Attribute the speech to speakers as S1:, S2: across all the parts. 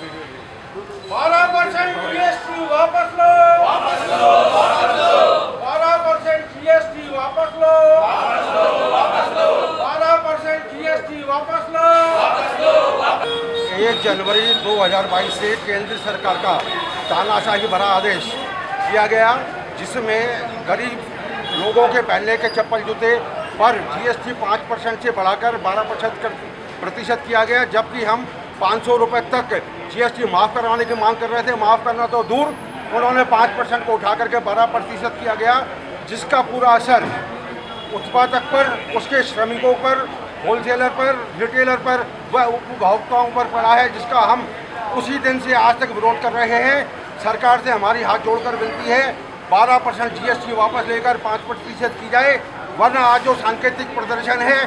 S1: 12% GST वापस लो, 12% GST वापस लो, 12% GST वापस लो। 1 जनवरी 2022 से केंद्र सरकार का तानाशाही भरा आदेश किया गया, जिसमें गरीब लोगों के पहनने के चप्पल जूते पर जीएसटी 5% से बढ़ाकर 12% किया गया, जबकि हम 500 रुपये तक जीएसटी माफ़ करवाने की मांग कर रहे थे। माफ़ करना तो दूर, उन्होंने 5% को उठा करके 12% किया गया, जिसका पूरा असर उत्पादक पर, उसके श्रमिकों पर, होलसेलर पर, रिटेलर पर व उपभोक्ताओं पर पड़ा है, जिसका हम उसी दिन से आज तक विरोध कर रहे हैं। सरकार से हमारी हाथ जोड़कर विनती है, 12% जीएसटी वापस लेकर 5% की जाए, वरना आज जो सांकेतिक प्रदर्शन है,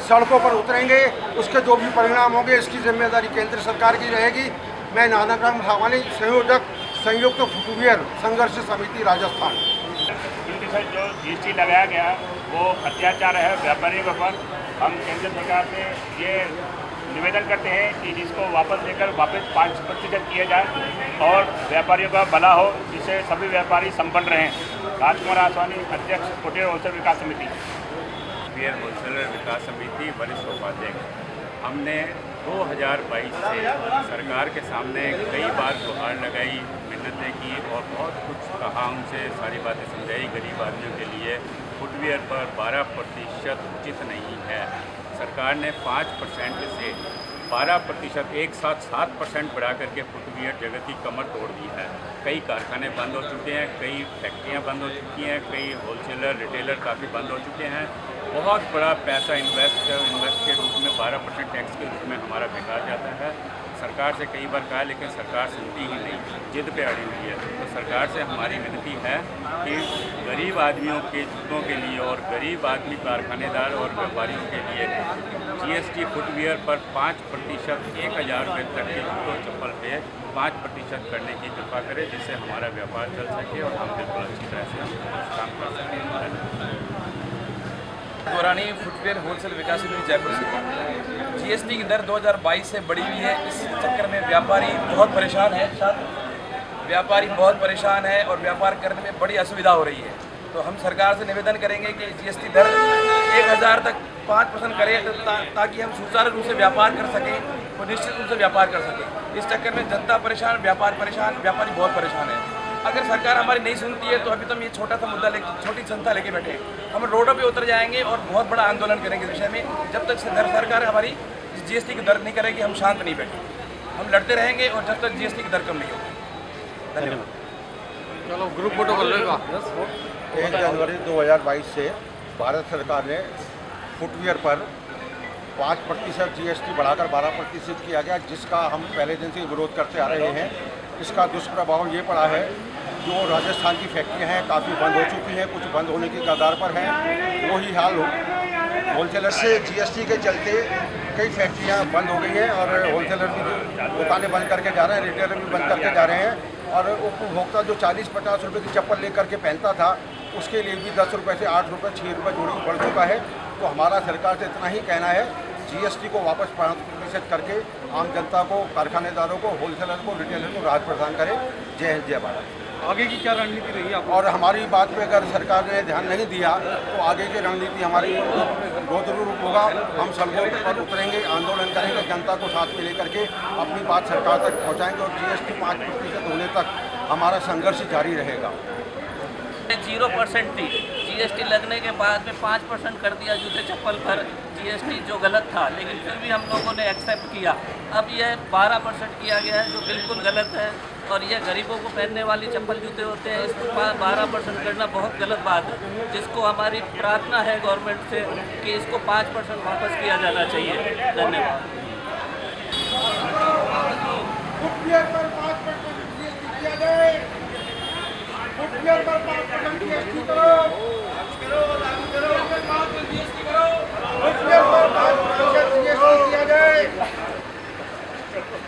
S1: सड़कों पर उतरेंगे, उसके जो भी परिणाम होंगे इसकी जिम्मेदारी केंद्र सरकार की रहेगी। मैं नानाग्राम भावानी, संयोजक संयुक्त फुटवियर संघर्ष समिति राजस्थान।
S2: जो जीएसटी लगाया गया वो अत्याचार है व्यापारियों पर। हम केंद्र सरकार से ये निवेदन करते हैं कि इसको वापस लेकर वापस 5% किया जाए और व्यापारियों का भला हो, जिससे सभी व्यापारी संपन्न रहें। राजकुमार आसवानी, अध्यक्ष फुटवियर होलसेल विकास समिति।
S3: फुटवियर होलसेलर विकास समिति वरिष्ठ उपाध्यक्ष। हमने 2022 से सरकार के सामने कई बार गुहार लगाई, मिन्नतें की और बहुत कुछ कहा, उनसे सारी बातें समझाई। गरीब आदमियों के लिए फुटवियर पर 12% उचित नहीं है। सरकार ने 5% से 12% एक साथ 7% बढ़ा करके फुटवियर जगत की कमर तोड़ दी है। कई कारखाने बंद हो चुके हैं, कई फैक्ट्रियां बंद हो चुकी हैं, कई होलसेलर रिटेलर काफ़ी बंद हो चुके हैं। बहुत बड़ा पैसा इन्वेस्ट के रूप में 12% टैक्स के रूप में हमारा बेकार जाता है। सरकार से कई बार कहा, लेकिन सरकार सुनती ही नहीं, जिद पे अड़ी हुई है। तो सरकार से हमारी विनती है कि गरीब आदमियों के जूतों के लिए और गरीब आदमी कारखानेदार और व्यापारियों के लिए जीएसटी फुटवियर पर 5% 1000 रुपये तक के जूतों चप्पल पे 5% करने की कृपा करें, जिससे हमारा व्यापार चल सके और हम बिल्कुल अच्छी तरह से काम कर सकें।
S4: दौरानी फुटवियर होलसेल विकास समिति जयपुर से जीएसटी की दर 2022 से बढ़ी हुई है। इस चक्कर में व्यापारी बहुत परेशान है, और व्यापार करने में बड़ी असुविधा हो रही है। तो हम सरकार से निवेदन करेंगे कि जीएसटी दर 1000 तक 5% करें, ताकि हम सुचारू रूप से व्यापार कर सकें और निश्चित रूप से व्यापार कर सकें। इस चक्कर में जनता परेशान, व्यापारी बहुत परेशान है। अगर सरकार हमारी नहीं सुनती है तो अभी तो हम ये छोटा सा मुद्दा छोटी संस्था लेके बैठे हैं। हम रोडों पे उतर जाएंगे और बहुत बड़ा आंदोलन करेंगे इस विषय में। जब तक सरकार हमारी जीएसटी की दर नहीं करेगी, हम शांत नहीं बैठेंगे। हम लड़ते रहेंगे और जब तक जीएसटी की दर कम नहीं होगी। धन्यवाद।
S1: चलो ग्रुप फोटो कर लेगा। 1 जनवरी 2022 से भारत सरकार ने फुटवियर पर 5% जीएसटी बढ़ाकर 12% किया गया, जिसका हम पहले दिन से विरोध करते आ रहे हैं। इसका दुष्प्रभाव ये पड़ा है, जो राजस्थान की फैक्ट्रियां हैं काफ़ी बंद हो चुकी हैं, कुछ बंद होने की कगार पर हैं। वही हाल होलसेलर से जीएसटी के चलते कई फैक्ट्रियां बंद हो गई हैं और होलसेलर भी दुकानें बंद करके जा रहे हैं, रिटेलर भी बंद करके जा रहे हैं। और उपभोक्ता जो 40-50 रुपये की चप्पल लेकर के पहनता था, उसके लिए भी 10 रुपये से 8 रुपये 6 रुपये जोड़ी बढ़ चुका है। तो हमारा सरकार से इतना ही कहना है, जीएसटी को वापस 5% करके आम जनता को, कारखानेदारों को, होलसेलर को, रिटेलर को राहत प्रदान करें। जय हिंद, जय भारत। आगे की क्या रणनीति रही है? और हमारी बात पे अगर सरकार ने ध्यान नहीं दिया तो आगे की रणनीति हमारी बहुत जरूर होगा। हम सड़कों पर उतरेंगे, आंदोलन करेंगे, जनता को साथ में लेकर के अपनी बात सरकार तक पहुंचाएंगे और जीएसटी 5% होने तक हमारा संघर्ष जारी रहेगा।
S5: 0% थी, जीएसटी लगने के बाद में 5% कर दिया जूते चप्पल पर जीएसटी, जो गलत था, लेकिन फिर भी हम लोगों ने एक्सेप्ट किया। अब यह 12% किया गया है, जो बिल्कुल गलत है। और यह गरीबों को पहनने वाली चप्पल जूते होते हैं, इसको 12% करना बहुत गलत बात है, जिसको हमारी प्रार्थना है गवर्नमेंट से कि इसको 5% वापस किया जाना चाहिए। धन्यवाद।
S1: फुटवियर पर 5% जीएसटी किया जाए, फुटवियर पर 5% जीएसटी करो, फुटवियर पर 5% जीएसटी किया जाए,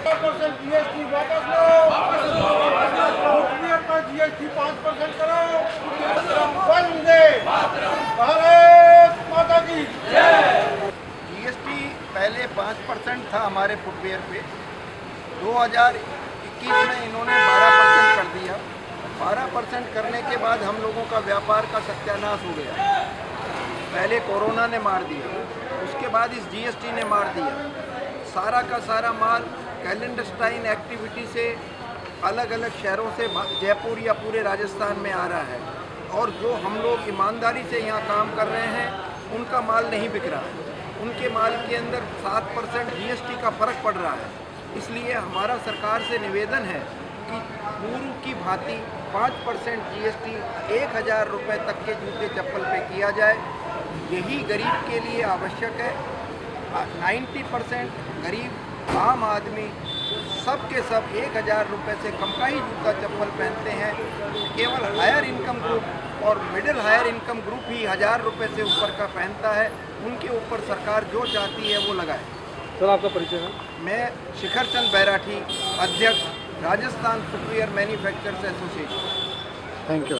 S1: 5% जीएसटी वापस लो, फुटवियर पर जीएसटी 5% करो। वंदे भारत माता की जय।
S6: जीएसटी पहले 5% था हमारे फुटवियर पे। 2021 2021 में इन्होंने 12% कर दिया। 12% करने के बाद हम लोगों का व्यापार का सत्यानाश हो गया। पहले कोरोना ने मार दिया, उसके बाद इस जीएसटी ने मार दिया। सारा का सारा माल कैलेंडरस्टाइन एक्टिविटी से अलग अलग शहरों से जयपुर या पूरे राजस्थान में आ रहा है, और जो हम लोग ईमानदारी से यहाँ काम कर रहे हैं उनका माल नहीं बिक रहा है। उनके माल के अंदर 7% जीएसटी का फ़र्क पड़ रहा है। इसलिए हमारा सरकार से निवेदन है कि पूर्व की भांति 5% जीएसटी 1000 रुपये तक के जूते चप्पल पे किया जाए। यही गरीब के लिए आवश्यक है। 90% गरीब आम आदमी सब के सब 1000 रुपये से कम का ही जूता चप्पल पहनते हैं। केवल हायर इनकम ग्रुप और मिडिल हायर इनकम ग्रुप ही 1000 रुपये से ऊपर का पहनता है। उनके ऊपर सरकार जो चाहती है वो लगाए।
S7: सर आपका परिचय है?
S6: मैं शिखर चंद बैराठी, अध्यक्ष Rajasthan footwear manufacturers association.
S7: Thank you.